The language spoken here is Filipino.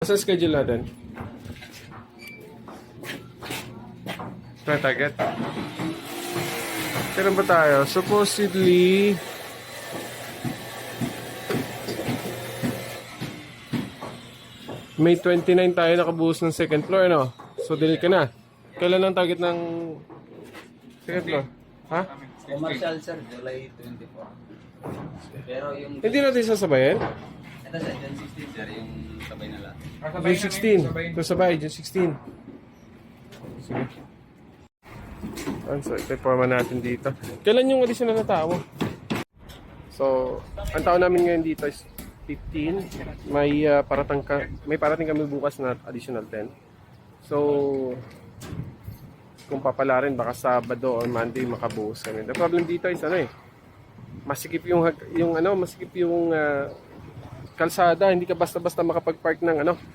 Asa schedule natin? Try target. Kailan ba tayo? Supposedly May 29 tayo nakabuhos ng second floor, no? So, delete ka na. Kailan ang target ng second floor? Ha? Commercial sir, July 24. Pero yung... Hindi natin sasabayin? Ito sir, June 16 sir, yung sabay na lahat. June 16. Ito sabay, June 16. Sige. So, ito yung forma natin dito. Kailan yung additional na tao? So, ang tao namin ngayon dito is 15. May parating kami bukas na additional 10. So, kung papala rin, baka Sabado or Monday makabuhos kami. The problem dito is masikip yung kalsada, hindi ka basta-basta makapag-park ng